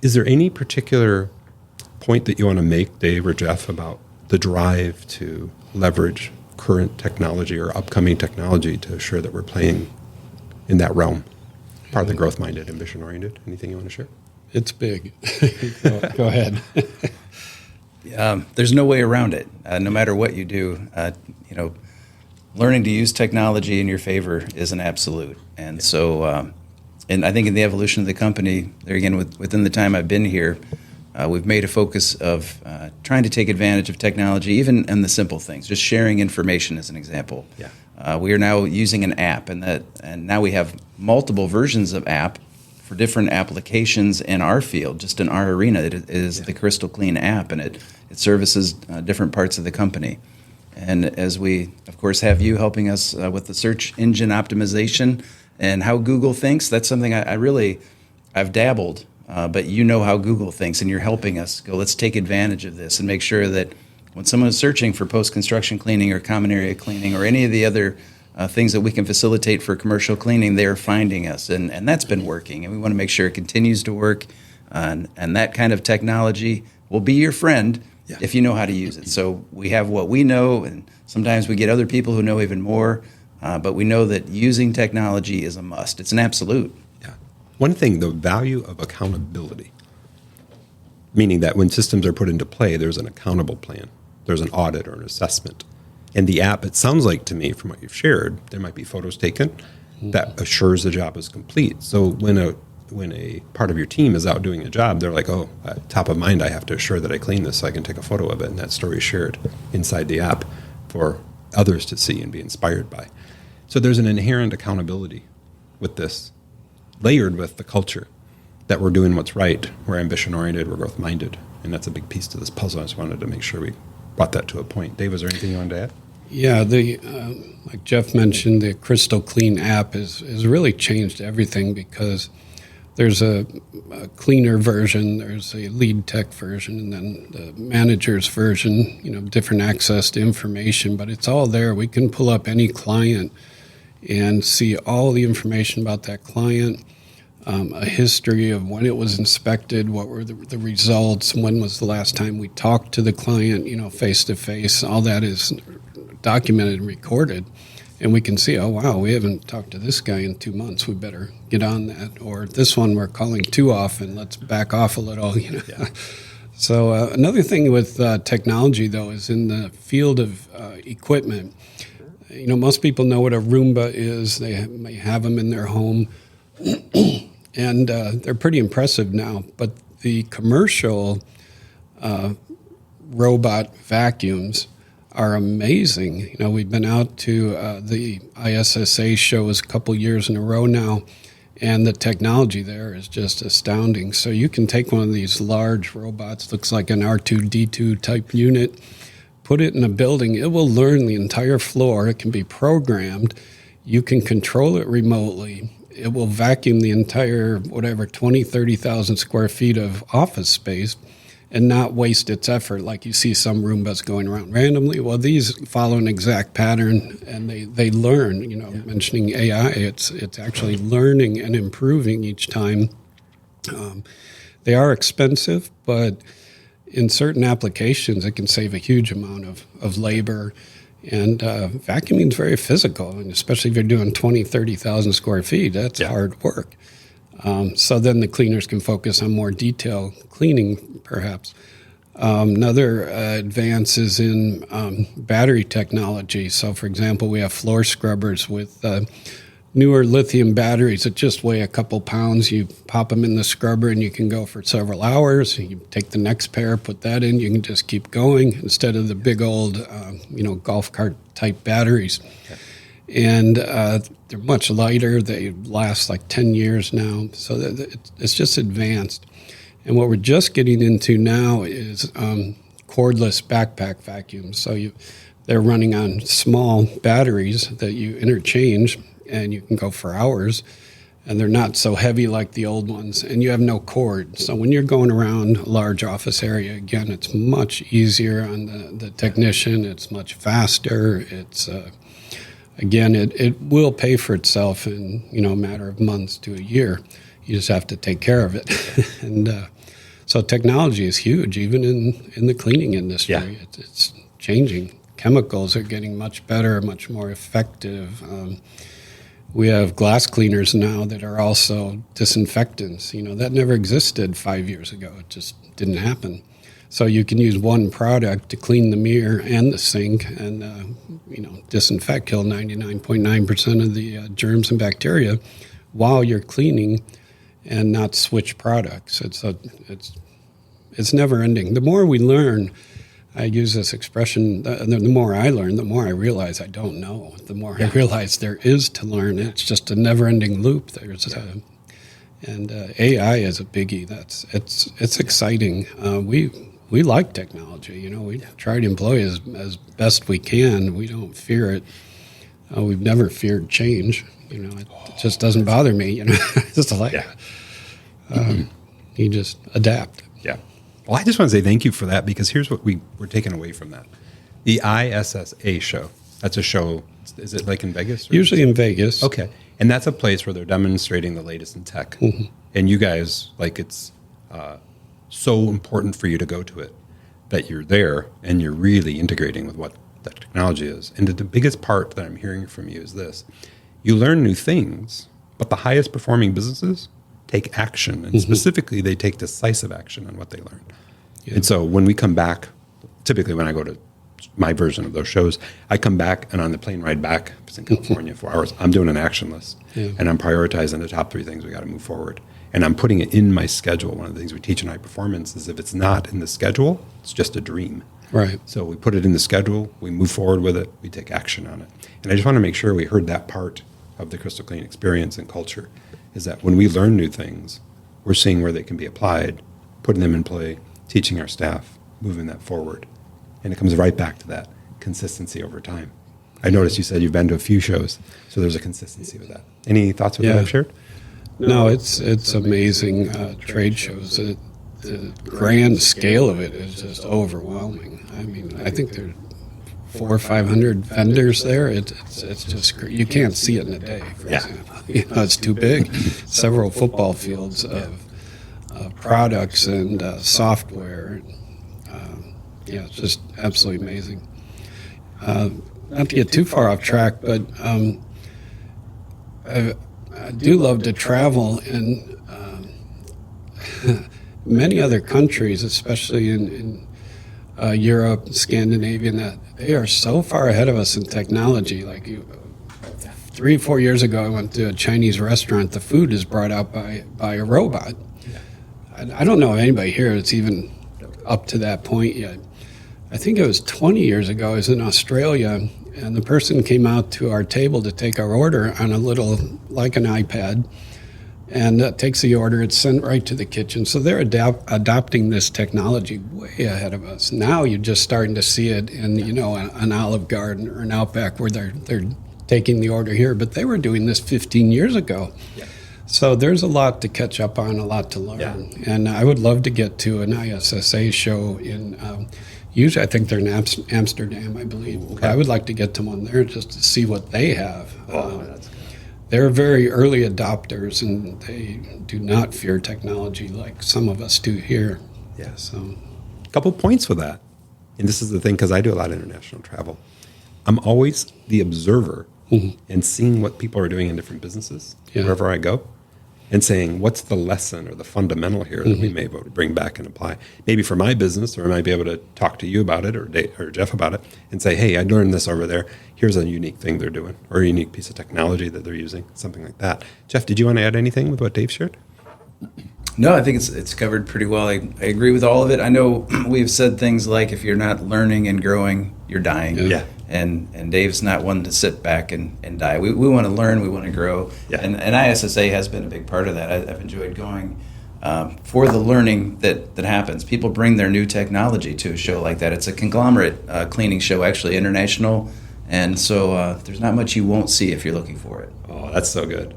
Is there any particular point that you want to make, Dave or Jeff, about the drive to leverage current technology or upcoming technology to assure that we're playing in that realm? Part of the growth-minded, ambition-oriented. Anything you want to share? It's big. Go ahead. There's no way around it. No matter what you do, learning to use technology in your favor is an absolute. And so, and I think in the evolution of the company, there again, within the time I've been here, we've made a focus of trying to take advantage of technology, even in the simple things, just sharing information as an example. Yeah. We are now using an app, and now we have multiple versions of app for different applications in our field, just in our arena. It is the Crystal Clean app, and it services different parts of the company. And as we, of course, have you helping us with the search engine optimization and how Google thinks, that's something I've dabbled, but you know how Google thinks, and you're helping us go, let's take advantage of this and make sure that when someone is searching for post-construction cleaning or common area cleaning or any of the other things that we can facilitate for commercial cleaning, they're finding us, and that's been working, and we want to make sure it continues to work, and that kind of technology will be your friend if you know how to use it. So we have what we know, and sometimes we get other people who know even more, but we know that using technology is a must. It's an absolute. Yeah. One thing, the value of accountability, meaning that when systems are put into play, there's an accountable plan. There's an audit or an assessment. And the app, it sounds like to me from what you've shared, there might be photos taken that assures the job is complete. So when a part of your team is out doing a job, they're like, oh, top of mind, I have to assure that I clean this so I can take a photo of it. And that story is shared inside the app for others to see and be inspired by. So there's an inherent accountability with this, layered with the culture that we're doing what's right, we're ambition-oriented, we're growth-minded. And that's a big piece to this puzzle. I just wanted to make sure we brought that to a point. Dave, is there anything you wanted to add? Yeah, like Jeff mentioned, the Crystal Clean app has really changed everything, because there's a cleaner version, there's a lead tech version, and then the manager's version, different access to information, but it's all there. We can pull up any client and see all the information about that client, a history of when it was inspected, what were the results, when was the last time we talked to the client, face to face. All that is documented and recorded. And we can see, oh, wow, we haven't talked to this guy in 2 months. We better get on that. Or this one we're calling too often. Let's back off a little. Yeah. So another thing with technology, though, is in the field of equipment. Most people know what a Roomba is. They may have them in their home. And they're pretty impressive now. But the commercial robot vacuums are amazing. We've been out to the ISSA shows a couple years in a row now, and the technology there is just astounding. So you can take one of these large robots, looks like an R2-D2 type unit, put it in a building. It will learn the entire floor. It can be programmed. You can control it remotely. It will vacuum the entire, 30,000 square feet of office space and not waste its effort like you see some Roombas going around randomly. Well, these follow an exact pattern, and they learn. Mentioning AI, it's actually learning and improving each time. They are expensive, but in certain applications, it can save a huge amount of labor. And vacuuming is very physical, and especially if you're doing 30,000 square feet, that's hard work. So then the cleaners can focus on more detailed cleaning, perhaps. Another advance is in battery technology. So, for example, we have floor scrubbers with newer lithium batteries that just weigh a couple pounds. You pop them in the scrubber, and you can go for several hours. You take the next pair, put that in. You can just keep going instead of the big old, golf cart type batteries. Okay. And they're much lighter. They last like 10 years now. So it's just advanced. And what we're just getting into now is cordless backpack vacuums. So they're running on small batteries that you interchange, and you can go for hours. And they're not so heavy like the old ones. And you have no cord. So when you're going around a large office area, again, it's much easier on the technician. It's much faster. It's... Again, it will pay for itself in a matter of months to a year. You just have to take care of it. And so technology is huge, even in the cleaning industry. Yeah. It's changing. Chemicals are getting much better, much more effective. We have glass cleaners now that are also disinfectants. That never existed 5 years ago. It just didn't happen. So you can use one product to clean the mirror and the sink and, disinfect, kill 99.9% of the germs and bacteria while you're cleaning and not switch products. It's never ending. The more we learn, I use this expression, the more I learn, the more I realize I don't know. The more I realize there is to learn. It's just a never-ending loop. And AI is a biggie. It's exciting. We like technology. We try to employ it as best we can. We don't fear it. We've never feared change. It just doesn't bother me. Just like you just adapt. Yeah. Well, I just want to say thank you for that, because here's what we're taking away from that. The ISSA show, that's a show, is it like in Vegas? Usually in Vegas. Okay. And that's a place where they're demonstrating the latest in tech. Mm-hmm. And you guys, it's so important for you to go to it, that you're there and you're really integrating with what that technology is. And the biggest part that I'm hearing from you is this. You learn new things, but the highest performing businesses take action, and specifically they take decisive action on what they learn. Yeah. And so when we come back, typically when I go to my version of those shows, I come back, and on the plane ride back, it's in California, 4 hours, I'm doing an action list, and I'm prioritizing the top 3 things we got to move forward. And I'm putting it in my schedule. One of the things we teach in high performance is if it's not in the schedule, it's just a dream. Right. So we put it in the schedule, we move forward with it, we take action on it. And I just want to make sure we heard that part of the Crystal Clean experience and culture, is that when we learn new things, we're seeing where they can be applied, putting them in play, teaching our staff, moving that forward. And it comes right back to that consistency over time. I noticed you said you've been to a few shows, so there's a consistency with that. Any thoughts with what I've shared? No, it's amazing trade shows. The grand scale of it is just overwhelming. I mean, I think there are 400 or 500 vendors there. It's just great. You can't see it in a day, for example. It's too big. Several football fields of products and software. It's just absolutely amazing. Not to get too far off track, but I do love to travel in many other countries, especially in Europe, Scandinavia, that they are so far ahead of us in technology. 3 or 4 years ago, I went to a Chinese restaurant. The food is brought out by a robot. Yeah. I don't know of anybody here that's even up to that point yet. I think it was 20 years ago. I was in Australia, and the person came out to our table to take our order on a little, like an iPad, and takes the order. It's sent right to the kitchen. So they're adopting this technology way ahead of us. Now you're just starting to see it in, an Olive Garden or an Outback where they're taking the order here. But they were doing this 15 years ago. Yeah. So there's a lot to catch up on, a lot to learn. Yeah. And I would love to get to an ISSA show in, usually I think they're in Amsterdam, I believe. Okay. I would like to get to one there just to see what they have. That's good. They're very early adopters, and they do not fear technology like some of us do here. Yeah. So, a couple points with that. And this is the thing, because I do a lot of international travel. I'm always the observer and seeing what people are doing in different businesses wherever I go, and saying, what's the lesson or the fundamental here that we may be able to bring back and apply? Maybe for my business, or I might be able to talk to you about it or Jeff about it and say, hey, I learned this over there. Here's a unique thing they're doing, or a unique piece of technology that they're using, something like that. Jeff, did you want to add anything with what Dave shared? No, I think it's covered pretty well. I agree with all of it. I know we've said things like, if you're not learning and growing, you're dying. Yeah. And Dave's not one to sit back and die. We want to learn, we want to grow. Yeah. And ISSA has been a big part of that. I've enjoyed going for the learning that happens. People bring their new technology to a show like that. It's a conglomerate cleaning show, actually international. And so there's not much you won't see if you're looking for it. Oh, that's so good.